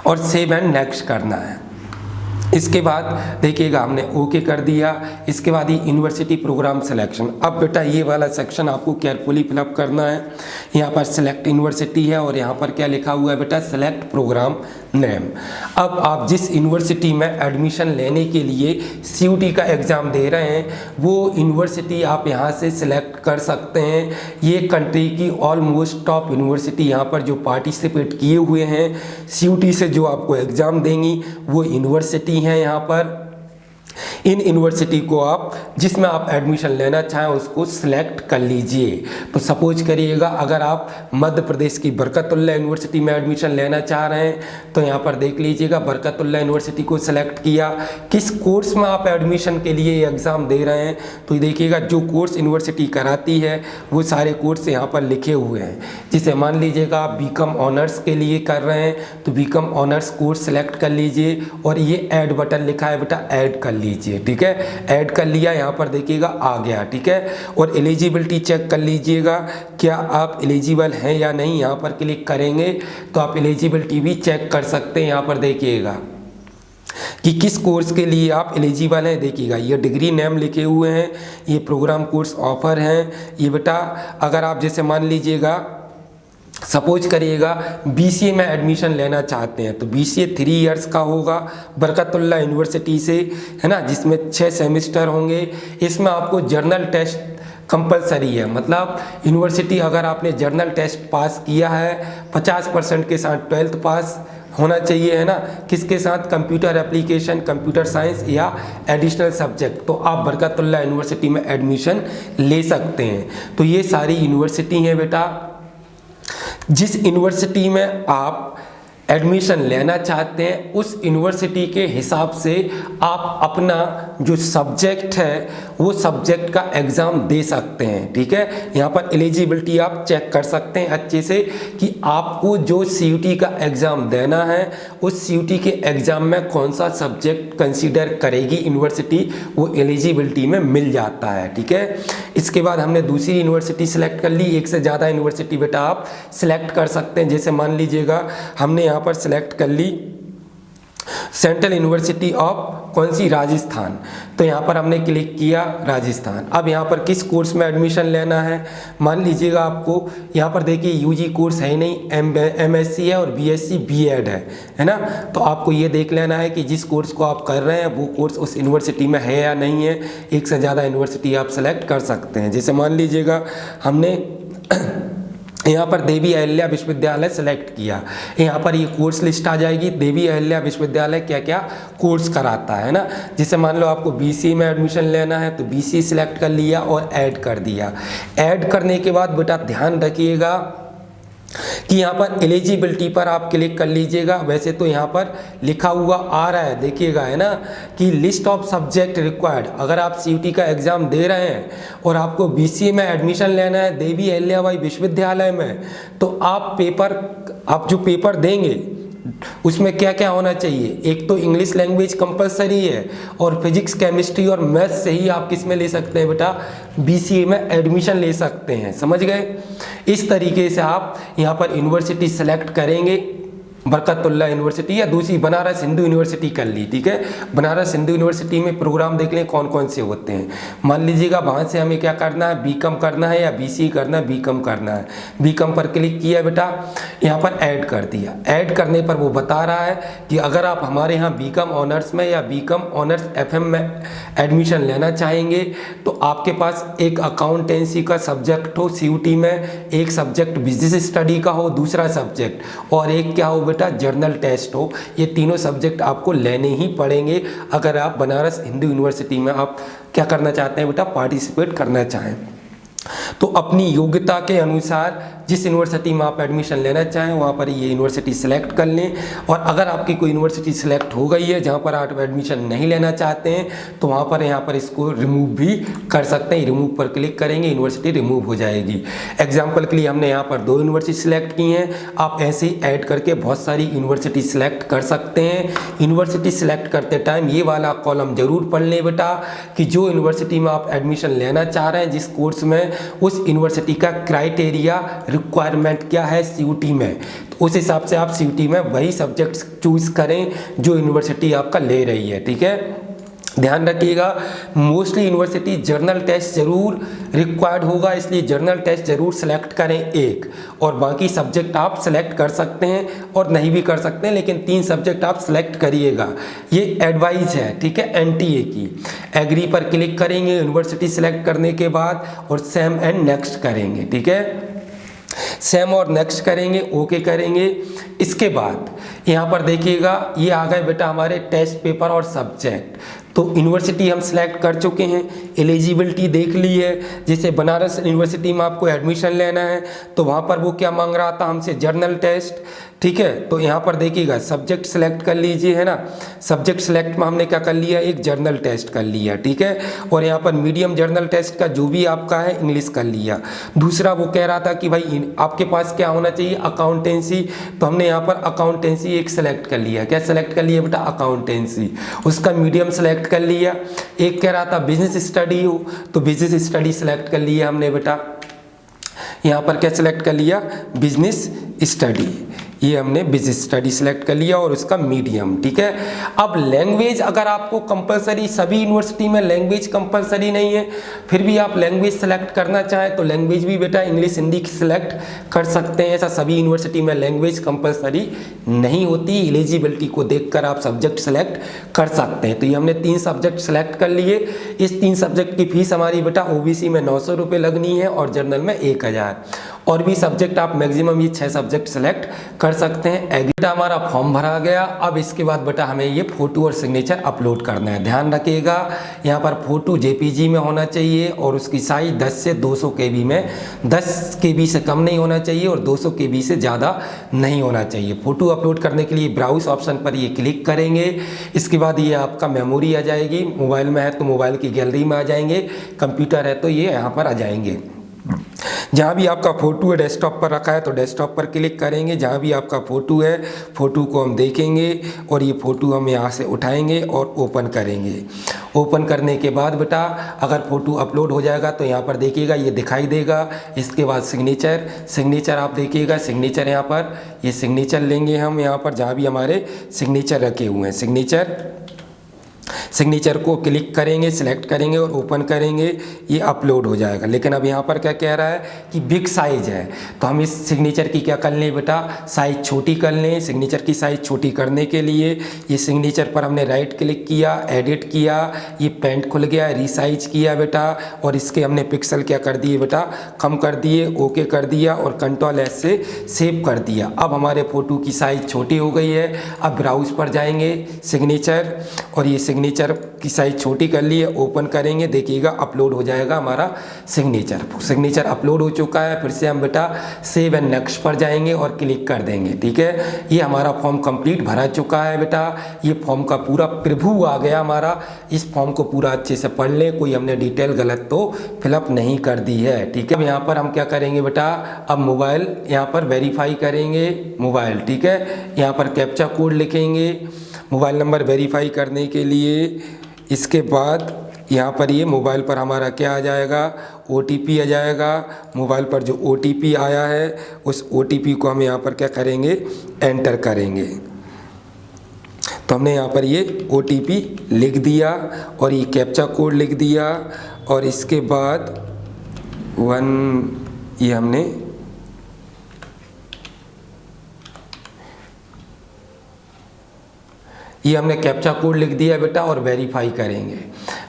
और सेव एंड नेक्स्ट करना है। इसके बाद देखिएगा हमने ओके कर दिया। इसके बाद ये यूनिवर्सिटी प्रोग्राम सिलेक्शन। अब बेटा ये वाला सेक्शन आपको केयरफुली फिलअप करना है। यहाँ पर सिलेक्ट यूनिवर्सिटी है और यहाँ पर क्या लिखा हुआ है बेटा, सिलेक्ट प्रोग्राम नेम। अब आप जिस यूनिवर्सिटी में एडमिशन लेने के लिए CUT का एग्ज़ाम दे रहे हैं वो यूनिवर्सिटी आप यहाँ से सिलेक्ट कर सकते हैं। ये कंट्री की ऑलमोस्ट टॉप यूनिवर्सिटी यहाँ पर जो पार्टिसिपेट किए हुए हैं CUT से, जो आपको एग्ज़ाम देंगी वो यूनिवर्सिटी हैं यहाँ पर। इन यूनिवर्सिटी को आप जिसमें आप एडमिशन लेना चाहें उसको सिलेक्ट कर लीजिए। तो सपोज करिएगा अगर आप मध्य प्रदेश की बरकतुल्लाह यूनिवर्सिटी में एडमिशन लेना चाह रहे हैं तो यहाँ पर देख लीजिएगा, बरकतुल्लाह यूनिवर्सिटी को सिलेक्ट किया। किस कोर्स में आप एडमिशन के लिए एग्ज़ाम दे रहे हैं तो देखिएगा जो कोर्स यूनिवर्सिटी कराती है वो सारे कोर्स यहाँ पर लिखे हुए हैं। जिसे मान लीजिएगा आप बीकॉम ऑनर्स के लिए कर रहे हैं तो बीकॉम ऑनर्स कोर्स सेलेक्ट कर लीजिए और ये ऐड बटन लिखा है बेटा, ऐड कर लीजिए। ठीक है, ऐड कर लिया, यहाँ पर देखिएगा आ गया। ठीक है, और एलिजिबिलिटी चेक कर लीजिएगा क्या आप एलिजिबल हैं या नहीं। यहाँ पर क्लिक करेंगे तो आप एलिजिबिलिटी भी चेक कर सकते हैं। यहाँ पर देखिएगा कि किस कोर्स के लिए आप एलिजिबल हैं। देखिएगा ये डिग्री नेम लिखे हुए हैं, ये प्रोग्राम कोर्स ऑफर हैं। ये बेटा अगर आप जैसे मान लीजिएगा सपोज करिएगा बीसीए में एडमिशन लेना चाहते हैं तो बीसीए 3 इयर्स का होगा बरकतुल्लाह यूनिवर्सिटी से, है ना, जिसमें 6 सेमेस्टर होंगे। इसमें आपको जर्नल टेस्ट कंपलसरी है, मतलब यूनिवर्सिटी अगर आपने जर्नल टेस्ट पास किया है 50% के साथ 12th पास होना चाहिए, है ना, किसके साथ, कंप्यूटर एप्लीकेशन, कंप्यूटर साइंस या एडिशनल सब्जेक्ट, तो आप बरकतुल्लाह यूनिवर्सिटी में एडमिशन ले सकते हैं। तो ये सारी यूनिवर्सिटी हैं बेटा। जिस यूनिवर्सिटी में आप एडमिशन लेना चाहते हैं उस यूनिवर्सिटी के हिसाब से आप अपना जो सब्जेक्ट है वो सब्जेक्ट का एग्ज़ाम दे सकते हैं। ठीक है, यहाँ पर एलिजिबिलिटी आप चेक कर सकते हैं अच्छे से कि आपको जो सीयूटी का एग्ज़ाम देना है उस सीयूटी के एग्ज़ाम में कौन सा सब्जेक्ट कंसीडर करेगी यूनिवर्सिटी, वो एलिजिबिलिटी में मिल जाता है। ठीक है, इसके बाद हमने दूसरी यूनिवर्सिटी सिलेक्ट कर ली। एक से ज़्यादा यूनिवर्सिटी बेटा आप सिलेक्ट कर सकते हैं। जैसे मान लीजिएगा हमने यहाँ पर सिलेक्ट कर ली सेंट्रल यूनिवर्सिटी ऑफ कौन सी, राजस्थान, तो यहाँ पर हमने क्लिक किया राजस्थान। अब यहाँ पर किस कोर्स में एडमिशन लेना है, मान लीजिएगा आपको यहाँ पर देखिए यूजी कोर्स है नहीं, एमएससी है और बीएससी बीएड है ना, तो आपको ये देख लेना है कि जिस कोर्स को आप कर रहे हैं वो कोर्स उस यूनिवर्सिटी में है या नहीं है। एक से ज़्यादा यूनिवर्सिटी आप सेलेक्ट कर सकते हैं। जैसे मान लीजिएगा हमने यहाँ पर देवी अहिल्या विश्वविद्यालय सेलेक्ट किया, यहाँ पर ये कोर्स लिस्ट आ जाएगी, देवी अहिल्या विश्वविद्यालय क्या क्या कोर्स कराता है ना। जैसे मान लो आपको बीसीए में एडमिशन लेना है तो बीसीए सिलेक्ट कर लिया और ऐड कर दिया। ऐड करने के बाद बेटा ध्यान रखिएगा कि यहाँ पर एलिजिबिलिटी पर आप क्लिक कर लीजिएगा। वैसे तो यहाँ पर लिखा हुआ आ रहा है, देखिएगा, है ना, कि लिस्ट ऑफ सब्जेक्ट रिक्वायर्ड। अगर आप सीयूटी का एग्ज़ाम दे रहे हैं और आपको बीसीए में एडमिशन लेना है देवी अहिल्याबाई विश्वविद्यालय में, तो आप जो पेपर देंगे उसमें क्या क्या होना चाहिए। एक तो इंग्लिश लैंग्वेज कंपलसरी है और फिजिक्स, केमिस्ट्री और मैथ्स से ही आप किस में ले सकते हैं बेटा, बीसीए में एडमिशन ले सकते हैं। समझ गए। इस तरीके से आप यहाँ पर यूनिवर्सिटी सेलेक्ट करेंगे, बरकतुल्लाह यूनिवर्सिटी या दूसरी बनारस हिंदू यूनिवर्सिटी कर ली। ठीक है, बनारस हिंदू यूनिवर्सिटी में प्रोग्राम देख लें कौन कौन से होते हैं। मान लीजिएगा वहाँ से हमें क्या करना है, बीकॉम करना है या बीसीए करना है, बीकॉम करना है। बीकॉम पर क्लिक किया बेटा, यहाँ पर ऐड कर दिया। ऐड करने पर वो बता रहा है कि अगर आप हमारे यहाँ बीकॉम ऑनर्स में या बीकॉम ऑनर्स एफएम में एडमिशन लेना चाहेंगे तो आपके पास एक अकाउंटेंसी का सब्जेक्ट हो सीयूटी में, एक सब्जेक्ट बिजनेस स्टडी का हो, दूसरा सब्जेक्ट और एक क्या हो बेटा, जर्नल टेस्ट हो। ये तीनों सब्जेक्ट आपको लेने ही पड़ेंगे अगर आप बनारस हिंदू यूनिवर्सिटी में आप क्या करना चाहते हैं बेटा, पार्टिसिपेट करना चाहें। तो अपनी योग्यता के अनुसार जिस यूनिवर्सिटी में आप एडमिशन लेना चाहें वहाँ पर ये यूनिवर्सिटी सिलेक्ट कर लें। और अगर आपकी कोई यूनिवर्सिटी सिलेक्ट हो गई है जहाँ पर आप एडमिशन नहीं लेना चाहते हैं तो वहाँ पर यहाँ पर इसको रिमूव भी कर सकते हैं। रिमूव पर क्लिक करेंगे, यूनिवर्सिटी रिमूव हो जाएगी। एग्जाम्पल के लिए हमने यहाँ पर 2 यूनिवर्सिटी सिलेक्ट की हैं, आप ऐसे ही ऐड करके बहुत सारी यूनिवर्सिटी सिलेक्ट कर सकते हैं। यूनिवर्सिटी सिलेक्ट करते टाइम ये वाला कॉलम जरूर पढ़ लें बेटा कि जो यूनिवर्सिटी में आप एडमिशन लेना चाह रहे हैं जिस कोर्स में, उस यूनिवर्सिटी का क्राइटेरिया रिक्वायरमेंट क्या है सीयूटी में, तो उस हिसाब से आप सीयूटी में वही सब्जेक्ट चूज करें जो यूनिवर्सिटी आपका ले रही है। ठीक है, ध्यान रखिएगा मोस्टली यूनिवर्सिटी जर्नल टेस्ट जरूर रिक्वायर्ड होगा, इसलिए जर्नल टेस्ट जरूर सेलेक्ट करें एक, और बाकी सब्जेक्ट आप सेलेक्ट कर सकते हैं और नहीं भी कर सकते हैं, लेकिन 3 सब्जेक्ट आप सेलेक्ट करिएगा। ये एडवाइस है, ठीक है, एनटीए की। एग्री पर क्लिक करेंगे यूनिवर्सिटी सेलेक्ट करने के बाद और सेम एंड नेक्स्ट करेंगे। ठीक है, सेम और नेक्स्ट करेंगे, ओके करेंगे। इसके बाद यहाँ पर देखिएगा ये आ गए बेटा हमारे टेस्ट पेपर और सब्जेक्ट। तो यूनिवर्सिटी हम सिलेक्ट कर चुके हैं, एलिजिबिलिटी देख ली है। जैसे बनारस यूनिवर्सिटी में आपको एडमिशन लेना है तो वहाँ पर वो क्या मांग रहा था हमसे, जर्नल टेस्ट, ठीक है। तो यहाँ पर देखिएगा सब्जेक्ट सेलेक्ट कर लीजिए, है ना। सब्जेक्ट सेलेक्ट में हमने क्या कर लिया, एक जर्नल टेस्ट कर लिया, ठीक है। और यहाँ पर मीडियम जर्नल टेस्ट का जो भी आपका है इंग्लिश कर लिया। दूसरा वो कह रहा था कि भाई आपके पास क्या होना चाहिए, अकाउंटेंसी, तो हमने यहाँ पर अकाउंटेंसी एक सेलेक्ट कर लिया। क्या सेलेक्ट कर लिया बेटा, अकाउंटेंसी, उसका मीडियम सेलेक्ट कर लिया। एक कह रहा था बिजनेस स्टडी हो, तो बिजनेस स्टडी सेलेक्ट कर लिया हमने बेटा। यहाँ पर क्या सेलेक्ट कर लिया, बिजनेस स्टडी, ये हमने बिजनेस स्टडी सेलेक्ट कर लिया और उसका मीडियम, ठीक है। अब लैंग्वेज अगर आपको कंपलसरी, सभी यूनिवर्सिटी में लैंग्वेज कंपलसरी नहीं है, फिर भी आप लैंग्वेज सेलेक्ट करना चाहें तो लैंग्वेज भी बेटा इंग्लिश हिंदी सेलेक्ट कर सकते हैं। ऐसा सभी यूनिवर्सिटी में लैंग्वेज कंपलसरी नहीं होती, एलिजिबिलिटी को देखकर आप सब्जेक्ट सेलेक्ट कर सकते हैं। तो ये हमने 3 सब्जेक्ट सेलेक्ट कर लिए। इस 3 सब्जेक्ट की फीस हमारी बेटा ओबीसी में 900 रुपये लगनी है और जनरल में 1000। और भी सब्जेक्ट आप मैक्सिमम ये 6 सब्जेक्ट सेलेक्ट कर सकते हैं। एग्रीटा हमारा फॉर्म भरा गया। अब इसके बाद बेटा हमें ये फोटो और सिग्नेचर अपलोड करना है। ध्यान रखिएगा यहाँ पर फोटो जेपीजी में होना चाहिए और उसकी साइज 10 से 200 केबी में, 10 केबी से कम नहीं होना चाहिए और 200 केबी से ज़्यादा नहीं होना चाहिए। फोटो अपलोड करने के लिए ब्राउज ऑप्शन पर ये क्लिक करेंगे। इसके बाद ये आपका मेमोरी आ जाएगी, मोबाइल में है तो मोबाइल की गैलरी में आ जाएंगे, कंप्यूटर है तो ये यहाँ पर आ जाएंगे। जहाँ भी आपका फ़ोटो है डेस्कटॉप पर रखा है तो डेस्कटॉप पर क्लिक करेंगे। जहाँ भी आपका फ़ोटो है, फ़ोटो को हम देखेंगे और ये फ़ोटो हम यहाँ से उठाएंगे और ओपन करेंगे। ओपन करने के बाद बेटा अगर फ़ोटो अपलोड हो जाएगा तो यहाँ पर देखिएगा ये दिखाई देगा। इसके बाद सिग्नेचर, सिग्नेचर आप देखिएगा, सिग्नेचर यहाँ पर, ये सिग्नेचर लेंगे हम यहाँ पर जहाँ भी हमारे सिग्नेचर रखे हुए हैं। सिग्नेचर को क्लिक करेंगे, सिलेक्ट करेंगे और ओपन करेंगे, ये अपलोड हो जाएगा। लेकिन अब यहाँ पर क्या कह रहा है कि बिग साइज है, तो हम इस सिग्नेचर की क्या कर लें बेटा, साइज छोटी कर लें। सिग्नेचर की साइज छोटी करने के लिए ये सिग्नेचर पर हमने राइट क्लिक किया, एडिट किया, ये पेंट खुल गया, रिसाइज किया बेटा और इसके हमने पिक्सल क्या कर दिए बेटा, कम कर दिए, ओके कर दिया और कंट्रोल एस से सेव कर दिया। अब हमारे फ़ोटो की साइज छोटी हो गई है। अब ब्राउज पर जाएंगे, सिग्नेचर, और ये सिग्नेचर की साइज छोटी कर ली है, ओपन करेंगे, देखिएगा अपलोड हो जाएगा हमारा सिग्नेचर। सिग्नेचर अपलोड हो चुका है। फिर से हम बेटा सेव एंड नेक्स्ट पर जाएंगे और क्लिक कर देंगे, ठीक है। ये हमारा फॉर्म कंप्लीट भरा चुका है बेटा। ये फॉर्म का पूरा प्रीव्यू आ गया हमारा। इस फॉर्म को पूरा अच्छे से पढ़ लें, कोई हमने डिटेल गलत तो फिलअप नहीं कर दी है, ठीक है। अब यहाँ पर हम क्या करेंगे बेटा, अब मोबाइल यहाँ पर वेरीफाई करेंगे, मोबाइल, ठीक है। यहाँ पर कैप्चा कोड लिखेंगे मोबाइल नंबर वेरीफाई करने के लिए। इसके बाद यहाँ पर ये मोबाइल पर हमारा क्या आ जाएगा, OTP आ जाएगा। मोबाइल पर जो OTP आया है उस OTP को हम यहाँ पर क्या करेंगे, एंटर करेंगे। तो हमने यहाँ पर ये OTP लिख दिया और ये कैप्चा कोड लिख दिया और इसके बाद ये हमने कैप्चा कोड लिख दिया बेटा और वेरीफाई करेंगे।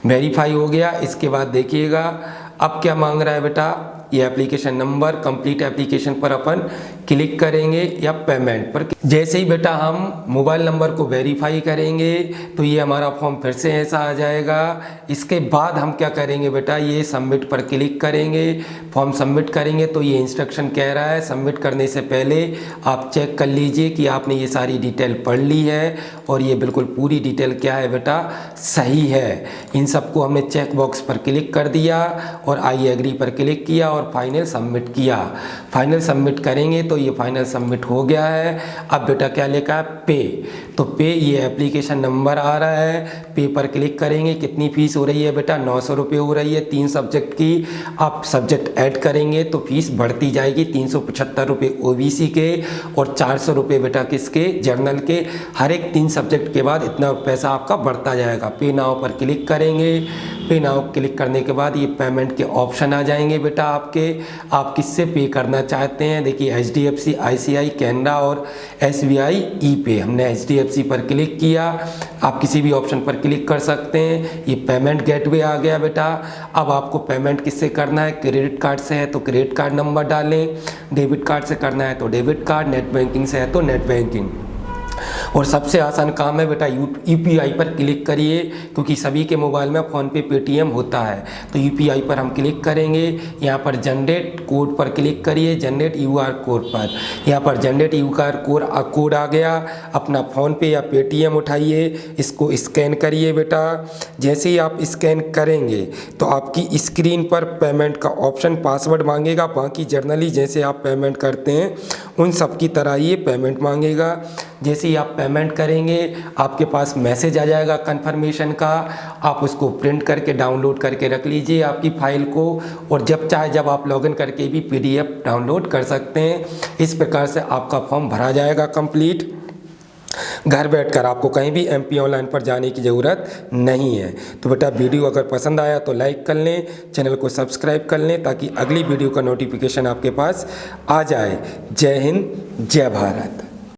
वेरीफाई हो गया। इसके बाद देखिएगा अब क्या मांग रहा है बेटा, ये एप्लीकेशन नंबर, कंप्लीट एप्लीकेशन पर अपन क्लिक करेंगे या पेमेंट पर। जैसे ही बेटा हम मोबाइल नंबर को वेरीफाई करेंगे तो ये हमारा फॉर्म फिर से ऐसा आ जाएगा। इसके बाद हम क्या करेंगे बेटा, ये सबमिट पर क्लिक करेंगे, फॉर्म सबमिट करेंगे। तो ये इंस्ट्रक्शन कह रहा है सबमिट करने से पहले आप चेक कर लीजिए कि आपने ये सारी डिटेल पढ़ ली है और ये बिल्कुल पूरी डिटेल क्या है बेटा, सही है। इन सबको हमने चेक बॉक्स पर क्लिक कर दिया और आई एग्री पर क्लिक किया और फाइनल सबमिट किया। फाइनल सबमिट करेंगे तो ये फाइनल सबमिट हो गया है। अब बेटा क्या लिखा है, पे, तो पे ये एप्लीकेशन नंबर आ रहा है, पे पर क्लिक करेंगे। कितनी फीस हो रही है बेटा, 900 रुपये हो रही है 3 सब्जेक्ट की। आप सब्जेक्ट ऐड करेंगे तो फीस बढ़ती जाएगी, 375 रुपये OBC के और 400 रुपये बेटा किसके, जर्नल के। हर एक 3 सब्जेक्ट के बाद इतना पैसा आपका बढ़ता जाएगा। पे नाउ पर क्लिक करेंगे। पे नाउ क्लिक करने के बाद ये पेमेंट के ऑप्शन आ जाएंगे बेटा आपके, आप किससे पे करना चाहते हैं। देखिए HDFC, ICI, कैनरा और SBI ई-पे। हमने HDFC पर क्लिक किया, आप किसी भी ऑप्शन पर क्लिक कर सकते हैं। ये पेमेंट गेटवे आ गया बेटा। अब आपको पेमेंट किससे करना है, क्रेडिट कार्ड से है तो क्रेडिट कार्ड नंबर डालें, डेबिट कार्ड से करना है तो डेबिट कार्ड, नेट बैंकिंग से है तो नेट बैंकिंग। और सबसे आसान काम है बेटा, यूपीआई पर क्लिक करिए, क्योंकि सभी के मोबाइल में फ़ोनपे पेटीएम होता है। तो यूपीआई पर हम क्लिक करेंगे, यहाँ पर जनरेट कोड पर क्लिक करिए, जनरेट यूआर कोड पर। यहाँ पर जनरेट यूआर कोड आ गया। अपना फ़ोनपे या पेटीएम उठाइए, इसको स्कैन करिए बेटा। जैसे ही आप स्कैन करेंगे तो आपकी स्क्रीन पर पेमेंट का ऑप्शन पासवर्ड मांगेगा। बाकी जर्नली जैसे आप पेमेंट करते हैं उन सब की तरह ये पेमेंट मांगेगा। जैसे ही आप पेमेंट करेंगे आपके पास मैसेज आ जाएगा कन्फर्मेशन का। आप उसको प्रिंट करके डाउनलोड करके रख लीजिए आपकी फ़ाइल को, और जब चाहे जब आप लॉगिन करके भी पीडीएफ डाउनलोड कर सकते हैं। इस प्रकार से आपका फॉर्म भरा जाएगा कंप्लीट। घर बैठकर आपको कहीं भी एमपी ऑनलाइन पर जाने की ज़रूरत नहीं है। तो बेटा वीडियो अगर पसंद आया तो लाइक कर लें, चैनल को सब्सक्राइब कर लें, ताकि अगली वीडियो का नोटिफिकेशन आपके पास आ जाए। जय हिंद, जय भारत।